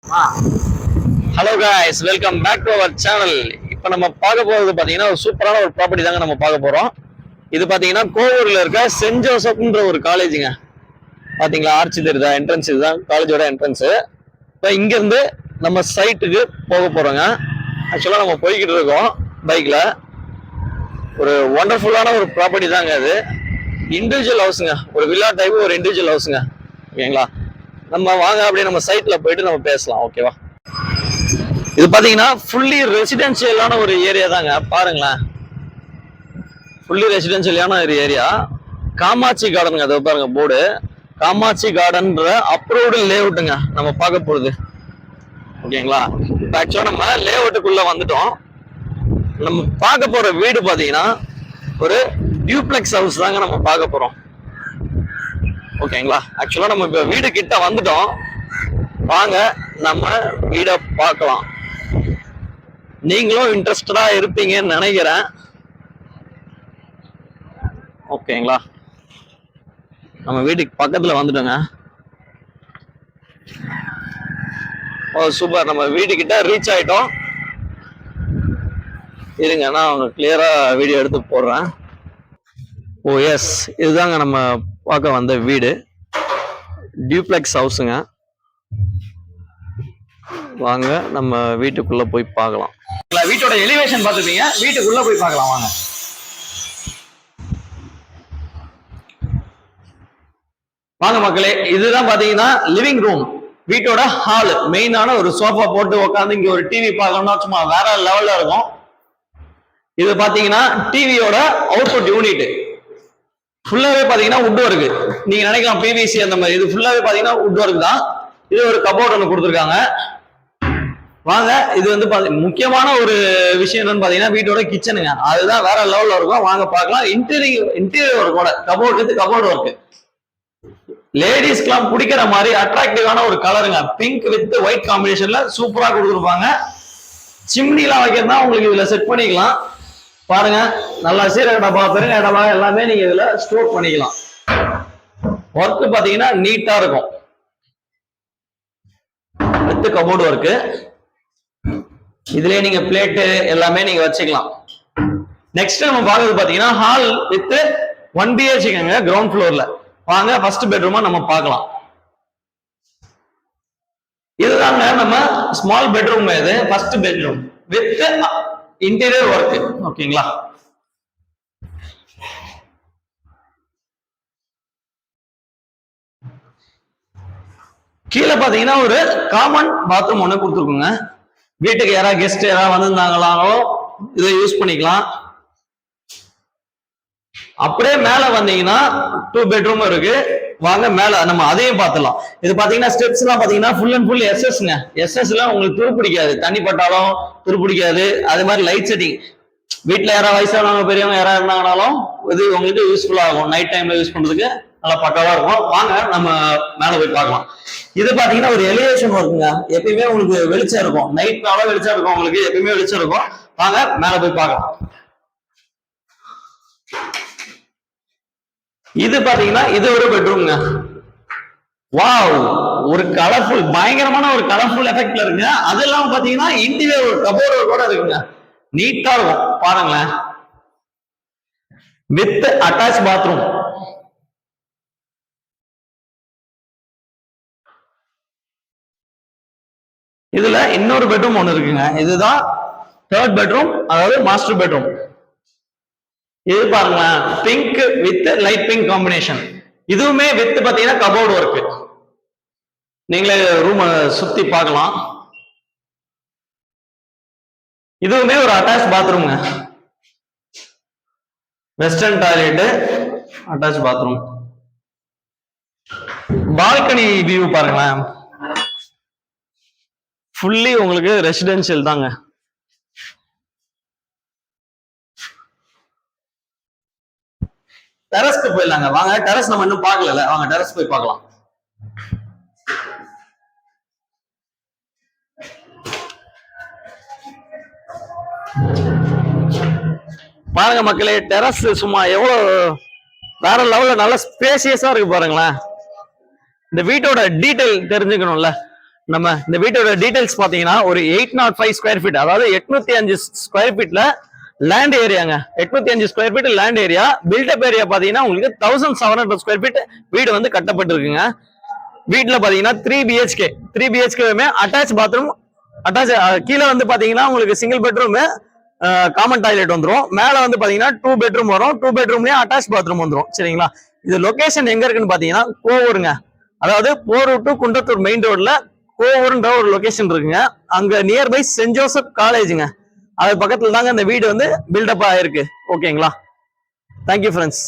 Hello guys, welcome back to our channel. இப்போ நம்ம பார்க்க போகிறது பார்த்தீங்கன்னா ஒரு சூப்பரான ஒரு ப்ராப்பர்ட்டி தாங்க நம்ம பார்க்க போகிறோம். இது பார்த்தீங்கன்னா கோவூரில் இருக்க சென்ட் ஜோசப்ன்ற ஒரு காலேஜுங்க. பார்த்தீங்களா, ஆர்ச்சி தெரியுதா? என்ட்ரன்ஸ் இதுதான் காலேஜோட என்ட்ரன்ஸு. இப்போ இங்கேருந்து நம்ம சைட்டுக்கு போக போகிறோங்க. ஆக்சுவலாக நம்ம போய்கிட்டு இருக்கோம் பைக்கில். ஒரு ஒண்டர்ஃபுல்லான ஒரு ப்ராப்பர்ட்டி தாங்க அது. இண்டிவிஜுவல் ஹவுஸுங்க, ஒரு வில்லா டைப்பு, ஒரு இண்டிவிஜுவல் ஹவுஸுங்க. ஓகேங்களா, நம்ம வாங்க அப்படியே நம்ம சைட்டில் போயிட்டு நம்ம பேசலாம். ஓகேவா? இது பாத்தீங்கன்னா ஃபுல்லி ரெசிடென்சியலான ஒரு ஏரியா தாங்க. பாருங்களேன், ஃபுல்லி ரெசிடென்சியலான ஒரு ஏரியா. காமாட்சி கார்டனுங்க, அதை பாருங்க போர்டு. காமாட்சி கார்டன்ற அப்ரூவ்டு லேஅவுட்டுங்க நம்ம பார்க்க போறது. ஓகேங்களா, இப்போ ஆக்சுவலாக நம்ம லேஅவுட்டுக்குள்ள வந்துட்டோம். நம்ம பார்க்க போற வீடு பாத்தீங்கன்னா ஒரு டியூப்ளெக்ஸ் ஹவுஸ் தாங்க நம்ம பார்க்க போறோம். ஓகேங்களா, ஆக்சுவலா நம்ம இப்போ வீடு கிட்ட வந்துட்டோம். வாங்க நம்ம வீட பார்க்கலாம். நீங்களும் இன்ட்ரெஸ்டடா இருப்பீங்கன்னு நினைக்கிறேன். ஓகேங்களா, நம்ம வீட்டுக்கு பக்கத்துல வந்துட்டோங்க. ஓ சூப்பர், நம்ம வீட்டுக்கிட்ட ரீச் ஆயிட்டோம். இருங்க, நான் அவங்க கிளியரா வீடியோ எடுத்து போடுறேன். ஓ எஸ், இதுதாங்க நம்ம பார்க்க வந்த வீடு. டியூப்ளெக்ஸ் ஹவுஸுங்க. வாங்க நம்ம வீட்டுக்குள்ள போய் பார்க்கலாம். வீட்டோட எலிவேஷன் பார்த்துப்பீங்க, வீட்டுக்குள்ள போய் பார்க்கலாம் வாங்க. வாங்க மக்களே, இதுதான் பாத்தீங்கன்னா லிவிங் ரூம். வீட்டோட ஹால். மெயினான ஒரு சோஃபா போட்டு உட்காந்து இங்க ஒரு டிவி பார்க்கணும்னா சும்மா வேற லெவல்ல இருக்கும். இது பாத்தீங்கன்னா டிவியோட அவுட்புட் யூனிட். ஃபுல்லாவே பாத்தீங்கன்னா வுட் ஒர்க். நீங்க நினைக்கலாம் பிவிசி அந்த மாதிரி, இது ஃபுல்லாவே பாத்தீங்கன்னா வுட் ஒர்க் தான். இது ஒரு கபோர்ட் ஒன்று கொடுத்துருக்காங்க. வாங்க, இது வந்து முக்கியமான ஒரு விஷயம் என்னன்னு பாத்தீங்கன்னா வீட்டோட கிச்சனுங்க. அதுதான் வேற லெவல்ல இருக்கும். வாங்க பார்க்கலாம். இன்டீரியர் ஒர்க்கோட கபோர்ட் வித் கபோர்ட் ஒர்க். லேடிஸ்க்குலாம் பிடிக்கிற மாதிரி அட்ராக்டிவான ஒரு கலருங்க. பிங்க் வித் ஒயிட் காம்பினேஷன்ல சூப்பரா கொடுத்துருப்பாங்க. சிம்னிலாம் வைக்கிறதா உங்களுக்கு இதுல செட் பண்ணிக்கலாம். பாருங்க, நல்லா சீரக டப்பா, பெருங்க டப்பா எல்லாமே நீங்க இதுல ஸ்டோர் பண்ணிக்கலாம். ஒர்க் பாத்தீங்கன்னா நீட்டா இருக்கும் வித் கபோர்ட் ஒர்க். இதுலயே நீங்க பிளேட் எல்லாமே நீங்க வச்சுக்கலாம். நெக்ஸ்ட் நம்ம பார்க்கறது பாத்தீங்கன்னா ஹால் வித் 1 BHK கிரவுண்ட் ஃப்ளோர்ல. வாங்க ஃபர்ஸ்ட் பெட்ரூமா நம்ம பார்க்கலாம். இதுதாங்க நம்ம ஸ்மால் பெட்ரூம். இது first bedroom with interior work. ஓகேங்களா, கீழே பாத்தீங்கன்னா ஒரு காமன் பாத்ரூம் ஒண்ணு கொடுத்துருக்குங்க. வீட்டுக்கு யாராவது கெஸ்ட் யாராவது வந்திருந்தாங்களோ இதை யூஸ் பண்ணிக்கலாம். அப்படியே மேல வந்தீங்கன்னா 2 பெட்ரூம் இருக்கு. வாங்க மேல நம்ம அதையும் பார்த்துலாம். இது பாத்தீங்கன்னா ஸ்டெப்ஸ் எல்லாம் பாத்தீங்கன்னா ஃபுல் அண்ட் ஃபுல் எஸ்எஸ்ங்க. எஸ்எஸ்ல உங்களுக்கு துருப்பிடிக்காது, தண்ணி பட்டாலும் துருப்பிடிக்காது. அது மாதிரி லைட் செட்டிங். வீட்டுல யாராவது வயசானவங்க பெரியவங்க யாராவது இருந்தாங்கனாலும் இது உங்களுக்கு யூஸ்ஃபுல்லா இருக்கும். நைட் டைம்ல யூஸ் பண்றதுக்கு நல்லா பக்காவா இருக்கும். வாங்க நம்ம மேல போய் பார்க்கலாம். இது பாத்தீங்கன்னா ஒரு எலிவேஷன் ஒர்க்குங்க. எப்பயுமே உங்களுக்கு வெளிச்சம் இருக்கும். நைட்னால வெளிச்சம் இருக்கும், உங்களுக்கு எப்பயுமே வெளிச்சம் இருக்கும். வாங்க மேல போய் பார்க்கலாம். இது பாத்தீங்கன்னா இது ஒரு பெட்ரூம்ங்க. வாவ், ஒரு கலர்ஃபுல், பயங்கரமான ஒரு கலர்ஃபுல் எஃபெக்ட்ல இருக்குங்க. அது இல்லாம பாத்தீங்கன்னா இன்டீரியர் ஒரு கபோர்ட் கூட இருக்குங்க. நீட்டா இருக்கும் பாருங்களேன். With attach bathroom. இதுல இன்னொரு பெட்ரூம் ஒண்ணு இருக்குங்க. இதுதான் 3rd பெட்ரூம், அதாவது மாஸ்டர் பெட்ரூம். இது பாருங்களேன், pink with light pink combination. இதுவுமே வித் பாத்தீங்கன்னா கபோர்ட் ஒர்க். நீங்களே ரூம் சுத்தி பார்க்கலாம். இதுவுமே ஒரு அட்டாச் பாத்ரூம்ங்க. Western toilet, attach bathroom. Balcony view பாருங்களேன். ஃபுல்லி உங்களுக்கு ரெசிடென்சியல் தாங்க. டெரஸ்க்கு போயிடலாங்க. வாங்க, டெரஸ் நம்ம இன்னும் பார்க்கல. வாங்க டெரஸ் போய் பார்க்கலாம். பாருங்க மக்களே, டெரஸ் சும்மா எவ்வளவு வேற லெவல்ல நல்ல ஸ்பேசியஸா இருக்கு பாருங்களேன். இந்த வீட்டோட டீடைல் தெரிஞ்சுக்கணும்ல. நம்ம இந்த வீட்டோட டீடைல்ஸ் பாத்தீங்கன்னா ஒரு 805 ஸ்கொயர் ஃபீட், அதாவது 805 ஸ்கொயர் ஃபீட்ல லேண்ட் ஏரியாங்க. 805 square feet land area. Built up area பாத்தீங்கன்னா உங்களுக்கு 1700 ஸ்கொயர் ஃபீட் வீடு வந்து கட்டப்பட்டிருக்குங்க. வீட்டுல பாத்தீங்கன்னா 3 பிஹெச்கே, 3 பிஹெச்கேவுமே அட்டாச் பாத்ரூம், அட்டாச் கீழே வந்து பாத்தீங்கன்னா உங்களுக்கு சிங்கிள் பெட்ரூம் காமன் டாய்லெட் வந்துரும். மேல வந்து பாத்தீங்கன்னா 2 பெட்ரூம் வரும். 2 பெட்ரூம்லயே அட்டாச் பாத்ரூம் வந்துரும். சரிங்களா? இது லொகேஷன் எங்க இருக்குன்னு பாத்தீங்கன்னா கோவூருங்க. அதாவது போரூர் டு குன்றத்தூர் மெயின் ரோட்ல கோவூர்ன்ற ஒரு லொகேஷன் இருக்குங்க. அங்க நியர்பை சென்ட் ஜோசப் காலேஜுங்க. அது பக்கத்துல தாங்க இந்த வீடு வந்து பில்டப் ஆயிருக்கு. ஓகேங்களா? Thank you friends.